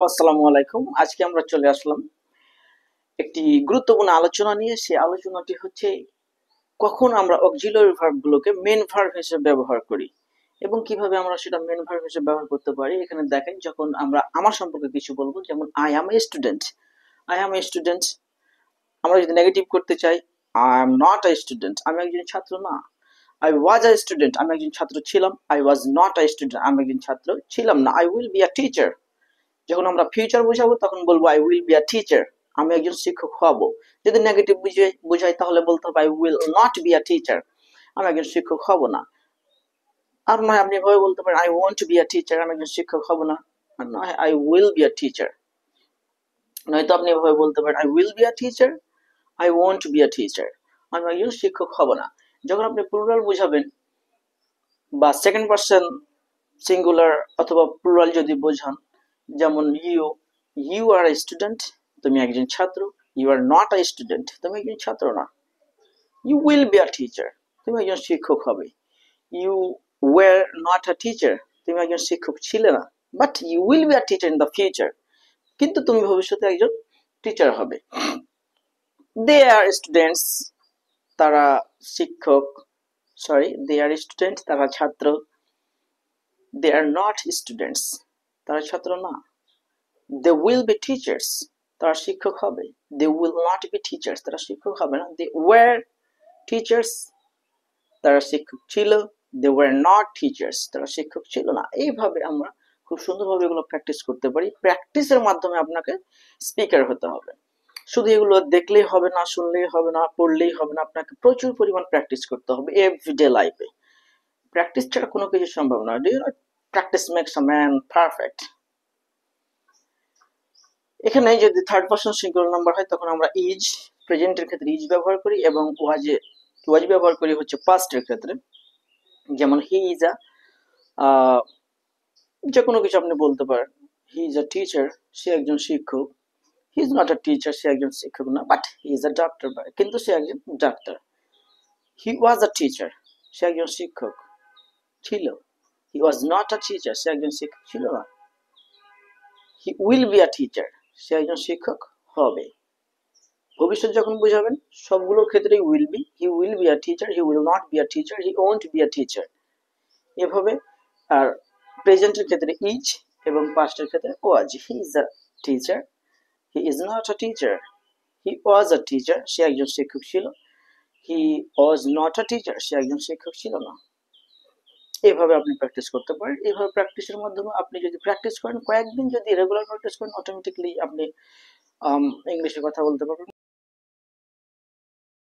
আসসালামু আলাইকুম। আজকে আমরা চলে আসলাম একটি গুরুত্বপূর্ণ আলোচনা নিয়ে। সেই আলোচনাটি হচ্ছে কখন আমরা অক্সিলারি ভার্ব গুলোকে মেন ভার্ব হিসেবে ব্যবহার করি এবং কিভাবে আমরা সেটা মেন ভার্ব হিসেবে ব্যবহার করতে পারি। এখানে দেখেন, যখন আমরা আমার সম্পর্কে কিছু বলবো, যেমন I am a student, I am a student. আমরা যদি নেগেটিভ করতে চাই, I am not a student, আমি একজন ছাত্র না। আই ওয়াজ আ স্টুডেন্ট, আমি একজন ছাত্র ছিলাম। I was not a student, আমি একজন ছাত্র ছিলাম না। I will be a teacher, যখন আমরা ফিউচার বোঝাবো তখন বলবো I will be a teacher, আমি একজন শিক্ষক হব। যদি নেগেটিভ বুঝাই তাহলে বলতে হবে I will not be a teacher, আমি একজন শিক্ষক হব না। আর নয় আপনি এভাবে বলতে পারেন I want to B a teacher, আমি একজন শিক্ষক হব না। আর নয় I will be a teacher. নয়তো আপনি এভাবে বলতে পারেন I will be a teacher, I want to B a teacher, আমি একজন শিক্ষক হব না। যখন আপনি প্লুরাল বুঝাবেন বা সেকেন্ড পারসন সিঙ্গুলার অথবা প্লুরাল যদি বোঝান, যেমন you, you are a student, তুমি একজন ছাত্র। You are not a student, তুমি একজন ছাত্র না। You will be a teacher, তুমি একজন শিক্ষক হবে। You were not a teacher, তুমি একজন শিক্ষক ছিলে না। But you will be a teacher in the future, কিন্তু তুমি ভবিষ্যতে একজন টিচার হবে। দে আর স্টুডেন্টস, তারা শিক্ষক, সরি দে আর স্টুডেন্ট, তারা ছাত্র। দে আর নট স্টুডেন্টস, তারা ছাত্র না। দে উইল বি টিচার্স, তারা শিক্ষক হবে। They will not be teachers, তারা শিক্ষক হবে না। দে ওয়ার টিচার্স, তারা শিক্ষক ছিল। দে ওয়ার নট টিচার্স, তারা শিক্ষক ছিল না। এইভাবে আমরা খুব সুন্দরভাবে এগুলো প্র্যাকটিস করতে পারি। প্র্যাকটিসের মাধ্যমে আপনাকে স্পিকার হতে হবে। শুধু এগুলো দেখলেই হবে না, শুনলেই হবে না, পড়লেই হবে না, আপনাকে প্রচুর পরিমাণ প্র্যাকটিস করতে হবে এভরিডে লাইফে। প্র্যাকটিস ছাড়া কোনো কিছু সম্ভব নয়। Do you know, practice makes a man perfect. এখানে যদি থার্ড পারসন সিঙ্গুলার নাম্বার হয় তখন আমরা ইজ, প্রেজেন্টের ক্ষেত্রে ইজ ব্যবহার করি, এবং ওয়াজ ব্যবহার করি হচ্ছে পাস্টের ক্ষেত্রে। যেমন হি ইজ আ, যে কোনো কিছু আপনি বলতে পারেন। হি ইজ আ টিচার, সে একজন শিক্ষক। He is not a teacher, সে একজন শিক্ষক না। But he is a doctor, কিন্তু সে একজন doctor. He was a teacher, সে একজন শিক্ষক ছিল। হি ওয়াজ নট আ টিচার, সে একজন শিক্ষক ছিল না। He will be a teacher, সে একজন শিক্ষক হবে। ভবিষ্যৎ যখন বুঝাবেন সবগুলোর ক্ষেত্রেই will be, he will be a teacher, he will not be a teacher, he won't be a teacher, এভাবে। আর প্রেজেন্টের ক্ষেত্রে ইজ এবং পাস্টের ক্ষেত্রে was. He is a teacher, he is not a teacher. He was a teacher, সে একজন শিক্ষক ছিল। হি ওয়াজ নট আ টিচার, সে একজন শিক্ষক ছিল না। এভাবে আপনি প্র্যাকটিস করতে পারেন। এইভাবে প্র্যাকটিসের মাধ্যমে আপনি যদি প্র্যাকটিস করেন, কয়েকদিন যদি রেগুলার প্র্যাকটিস করেন, অটোমেটিকলি আপনি ইংলিশে কথা বলতে পারবেন।